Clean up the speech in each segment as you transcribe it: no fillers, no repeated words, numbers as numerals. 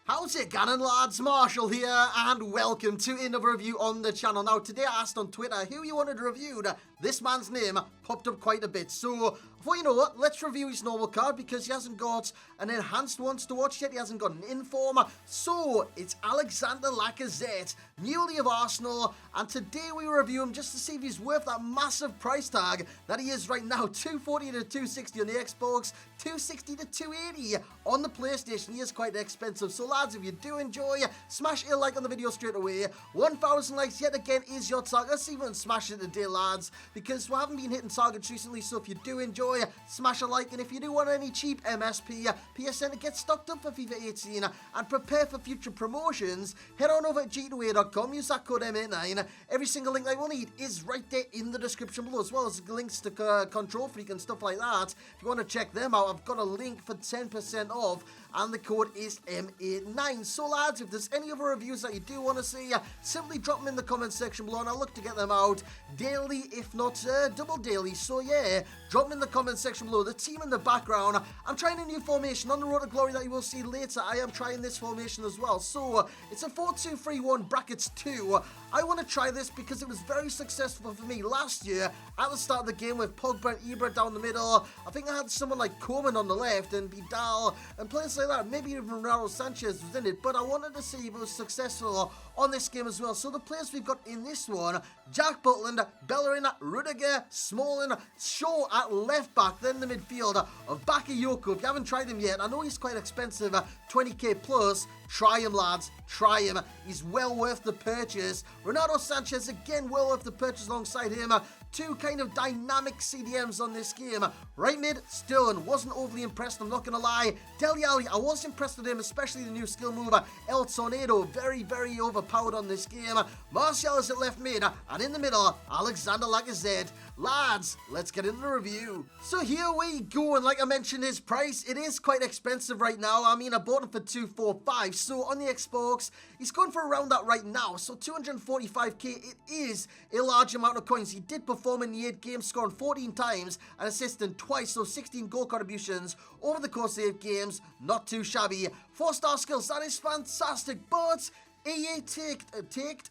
How's it going, lads? Marshall here, and welcome to another review on the channel. Now, today I asked on Twitter who you wanted reviewed. This man's name popped up quite a bit, so well, you know what, let's review his normal card because he hasn't got an enhanced ones to watch yet. He hasn't got an inform. So it's Alexander Lacazette, newly of Arsenal, and today we review him just to see if he's worth that massive price tag that he is right now. 240 to 260 on the Xbox, 260 to 280 on the PlayStation. He is quite expensive. So lads, if you do enjoy, smash a like on the video straight away. 1,000 likes yet again is your target. Let's see if we can smash it today, lads, because we haven't been hitting targets recently. So if you do enjoy, smash a like, and if you do want any cheap MSP PSN to get stocked up for FIFA 18 and prepare for future promotions, head on over to g2a.com, use that code M89. Every single link that you will need is right there in the description below, as well as links to Control Freak and stuff like that. If you want to check them out, I've got a link for 10% off, and the code is M89. So lads, if there's any other reviews that you do want to see, simply drop them in the comment section below, and I'll look to get them out daily, if not double daily. So yeah, drop them in the comment section below. The team in the background, I'm trying a new formation on the road to glory that you will see later. I am trying this formation as well. So it's a 4-2-3-1 brackets 2. I want to try this because it was very successful for me last year at the start of the game with Pogba and Ibra down the middle. I think I had someone like Coman on the left and Vidal and players like that. Maybe even Ronaldo Sanchez was in it, but I wanted to see if it was successful on this game as well. So the players we've got in this one: Jack Butland, Bellerin, Rudiger, Smalling, Shaw at left back, then the midfield of Bakayoko. If you haven't tried him yet, I know he's quite expensive, 20k plus. Try him, lads. Try him. He's well worth the purchase. Ronaldo Sanchez, again, well worth the purchase alongside him. Two kind of dynamic CDMs on this game. Right mid, Sterling. Wasn't overly impressed, I'm not going to lie. Dele Alli, I was impressed with him, especially the new skill mover, El Tornado. Very, very overpowered on this game. Martial is at left mid. And in the middle, Alexander Lacazette. Lads, let's get into the review. So here we go, and like I mentioned, his price, it is quite expensive right now. I mean, I bought him for 245, so on the Xbox, he's going for around that right now. So 245k, it is a large amount of coins. He did perform in the 8 games, scoring 14 times and assisting twice, so 16 goal contributions over the course of 8 games. Not too shabby. 4-star skills, that is fantastic, but EA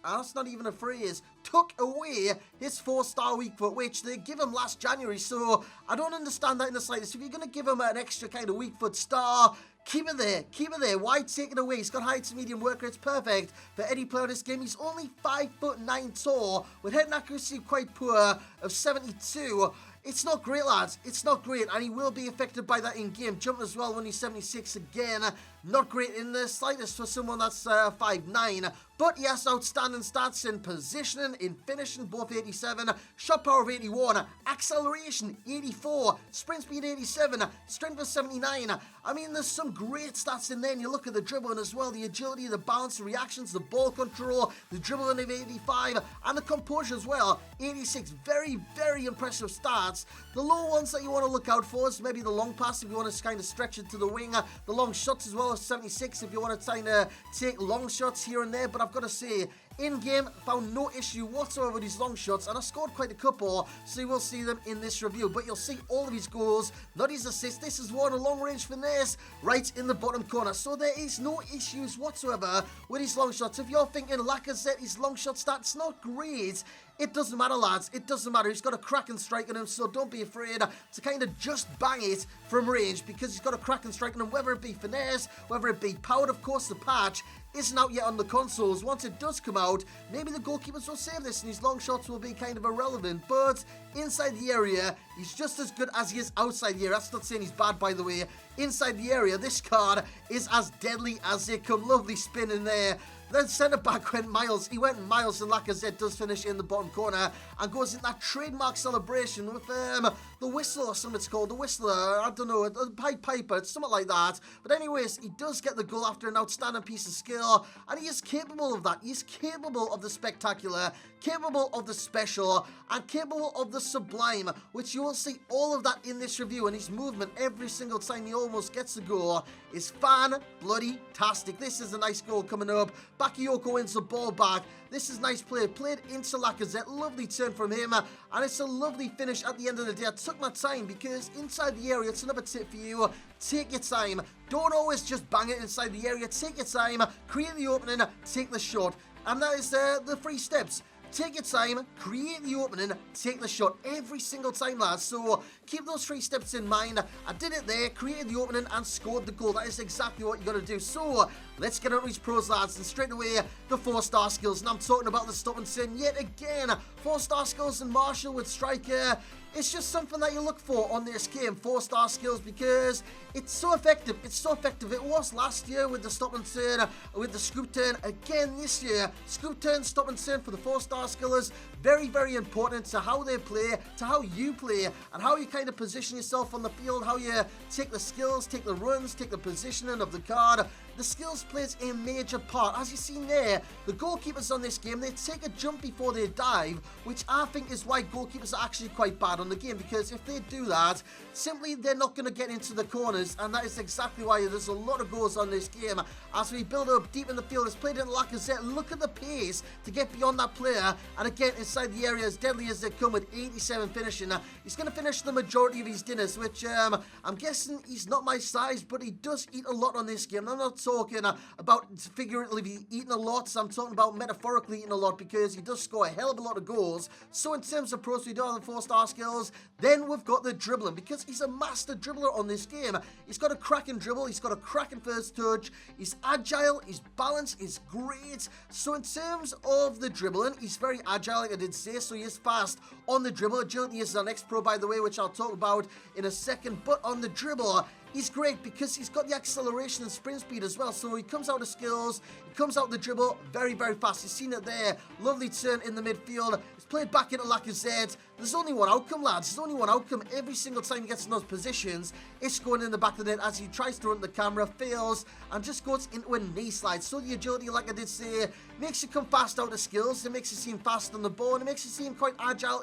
that's not even a phrase, took away his 4-star weak foot, which they give him last January, so I don't understand that in the slightest. If you're going to give him an extra kind of weak foot star, keep it there. Why take it away? He's got high to medium work rate. It's perfect for any player in this game. He's only 5'9" tall, with head and accuracy quite poor of 72. It's not great, lads. It's not great, and he will be affected by that in-game jump as well when he's 76 again. Not great in the slightest for someone that's 5'9", but he has outstanding stats in positioning, in finishing, both 87, shot power of 81, acceleration 84, sprint speed 87, strength of 79. I mean, there's some great stats in there, and you look at the dribbling as well, the agility, the balance, the reactions, the ball control, the dribbling of 85, and the composure as well, 86. Very, very impressive stats. The low ones that you want to look out for is maybe the long pass if you want to kind of stretch it to the wing, the long shots as well as 76 if you want to kind of take long shots here and there. But I've got to say, in-game, found no issue whatsoever with these long shots, and I scored quite a couple, so you will see them in this review. But you'll see all of his goals, not his assists. This is one, a long-range finesse right in the bottom corner, so there is no issues whatsoever with his long shots. If you're thinking Lacazette, his long shot stats not great, it doesn't matter, lads. It doesn't matter. He's got a cracking strike on him, so don't be afraid to kind of just bang it from range, because he's got a cracking strike on him, whether it be finesse, whether it be powered. Of course, the patch isn't out yet on the consoles. Once it does come out, maybe the goalkeepers will save this and his long shots will be kind of irrelevant. But inside the area, he's just as good as he is outside the area. That's not saying he's bad, by the way. Inside the area, this card is as deadly as they come. Lovely spin in there. Then centre-back went Miles. He went Miles, and Lacazette does finish in the bottom corner and goes in that trademark celebration with the whistle, or something it's called. The whistler, I don't know, a piper, it's something like that. But anyways, he does get the goal after an outstanding piece of skill, and he is capable of that. He's capable of the spectacular, capable of the special, and capable of the sublime, which you will see all of that in this review. And his movement every single time he almost gets a goal is fan-bloody-tastic. This is a nice goal coming up. Bakayoko wins the ball back. This is nice play. Played into Lacazette. Lovely turn from him. And it's a lovely finish at the end of the day. I took my time because inside the area, it's another tip for you. Take your time. Don't always just bang it inside the area. Take your time. Create the opening. Take the shot. And that is the 3 steps. Take your time, create the opening, take the shot every single time, lads. So keep those 3 steps in mind. I did it there, created the opening and scored the goal. That is exactly what you got to do. So let's get on these pros, lads. And straight away, the 4-star skills. And I'm talking about the stop and turn yet again. 4-star skills and Marshall with striker. It's just something that you look for on this game, 4-star skills, because it's so effective. It's so effective. It was last year with the stop and turn, with the scoop turn. Again this year, scoop turn, stop and turn for the 4-star skillers. Very, very important to how they play, to how you play, and how you kind of position yourself on the field, how you take the skills, take the runs, take the positioning of the card. The skills plays a major part. As you see there, the goalkeepers on this game, they take a jump before they dive, which I think is why goalkeepers are actually quite bad on the game, because if they do that, simply they're not going to get into the corners, and that is exactly why there's a lot of goals on this game. As we build up deep in the field, it's played in Lacazette. Look at the pace to get beyond that player, and again, inside the area, as deadly as they come with 87 finishing. He's going to finish the majority of his dinners, which I'm guessing he's not my size, but he does eat a lot on this game. I'm not talking about figuratively eating a lot, so I'm talking about metaphorically eating a lot, because he does score a hell of a lot of goals. So in terms of pros, we do have the 4-star skills. Then we've got the dribbling, because he's a master dribbler on this game. He's got a cracking dribble, he's got a cracking first touch, he's agile, his balance is great. So in terms of the dribbling, he's very agile, like I did say, so he is fast on the dribble. Agility is our next pro, by the way, which I'll talk about in a second. But on the dribble, he's great because he's got the acceleration and sprint speed as well. So he comes out of skills, he comes out the dribble very, very fast. You've seen it there. Lovely turn in the midfield. It's played back into Lacazette. There's only one outcome, lads. There's only one outcome. Every single time he gets in those positions, it's going in the back of the net as he tries to run the camera, fails, and just goes into a knee slide. So the agility, like I did say, makes you come fast out of skills. It makes you seem fast on the ball, and it makes you seem quite agile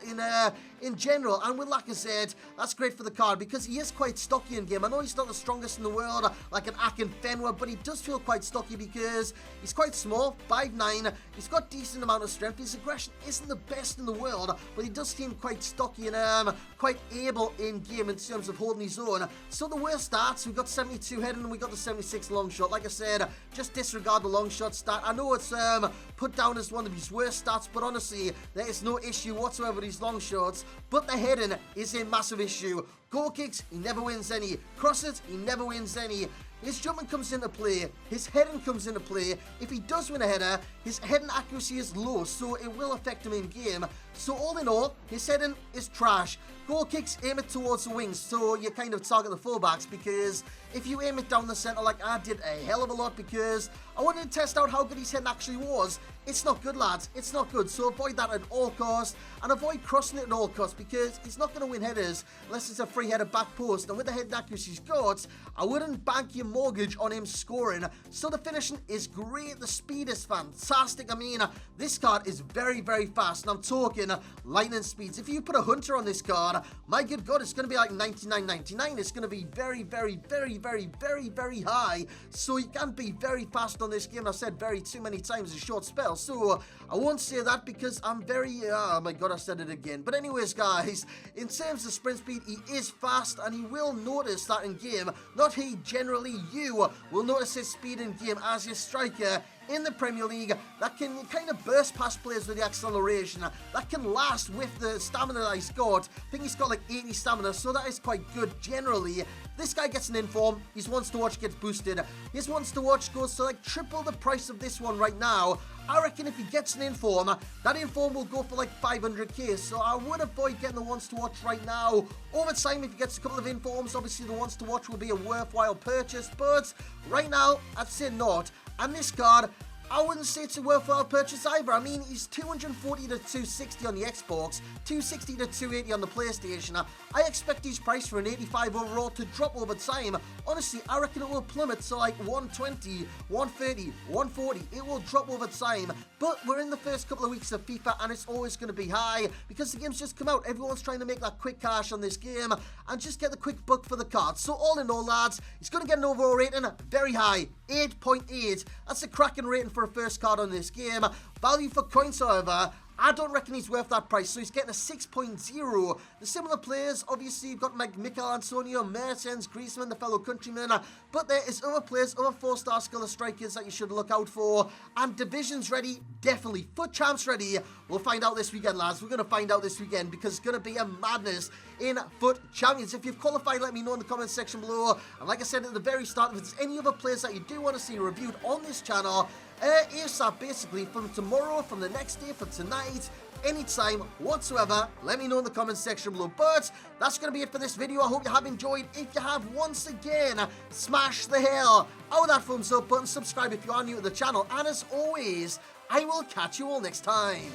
in general. And with Lacazette, that's great for the card because he is quite stocky in game. I know he's not the strongest in the world, like an Akin Fenwa, but he does feel quite stocky because he's quite small, 5'9". He's got decent amount of strength. His aggression isn't the best in the world, but he does seem quite stocky and quite able in game in terms of holding his own. So the worst stats, we've got 72 heading and we got the 76 long shot. Like I said, just disregard the long shot stat. I know it's put down as one of his worst stats, but honestly, there is no issue whatsoever with his long shots. But the heading is a massive issue. Goal kicks, he never wins any. Crosses, he never wins any. His jumping comes into play, his heading comes into play. If he does win a header, his heading accuracy is low, so it will affect him in game. So all in all, his heading is trash. Goal kicks, aim it towards the wings, so you kind of target the fullbacks, because if you aim it down the centre like I did a hell of a lot, because I wanted to test out how good his heading actually was, it's not good, lads. It's not good. So avoid that at all costs, and avoid crossing it at all costs, because he's not going to win headers unless it's a free header back post. And with the heading accuracy he's got, I wouldn't bank your mortgage on him scoring. So the finishing is great. The speed is fantastic. I mean, this card is very, very fast, and I'm talking lightning speeds. If you put a hunter on this card, my good God, it's going to be like 99.99. It's going to be very, very, very, very, very, very high. So you can be very fast on this game. I've said very too many times in a short spell. So I won't say that because I'm very, oh my God, I said it again. But anyways, guys, in terms of sprint speed, he is fast, and he will notice that in game. Not he, generally you will notice his speed in game as your striker in the Premier League that can kind of burst past players with the acceleration, that can last with the stamina that he's got. I think he's got like 80 stamina, so that is quite good generally. This guy gets an inform, his ones to watch gets boosted. His ones to watch goes to like triple the price of this one right now. I reckon if he gets an inform, that inform will go for like 500k, so I would avoid getting the ones to watch right now. Over time, if he gets a couple of informs, obviously the ones to watch will be a worthwhile purchase, but right now, I'd say not. And this card, I wouldn't say it's a worthwhile purchase either. I mean, he's 240 to 260 on the Xbox, 260 to 280 on the PlayStation. I expect his price for an 85 overall to drop over time. Honestly, I reckon it will plummet to like 120, 130, 140. It will drop over time. But we're in the first couple of weeks of FIFA, and it's always going to be high because the game's just come out. Everyone's trying to make that quick cash on this game and just get the quick buck for the card. So all in all, lads, he's going to get an overall rating very high, 8.8. That's a cracking rating for a first card on this game. Value for coins, however, I don't reckon he's worth that price, so he's getting a 6.0. The similar players, obviously, you've got Mikel Antonio, Mertens, Griezmann, the fellow countryman, but there is other players, other 4-star skiller strikers that you should look out for, and divisions ready, definitely. Foot champs ready, we'll find out this weekend, lads. We're going to find out this weekend, because it's going to be a madness in Foot Champions. If you've qualified, let me know in the comments section below, and like I said at the very start, if there's any other players that you do want to see reviewed on this channel, ASAP, basically, from tomorrow, from the next day, for tonight, anytime whatsoever, let me know in the comments section below. But that's going to be it for this video. I hope you have enjoyed. If you have, once again, smash the hell out of that thumbs up button, subscribe if you are new to the channel, and as always, I will catch you all next time.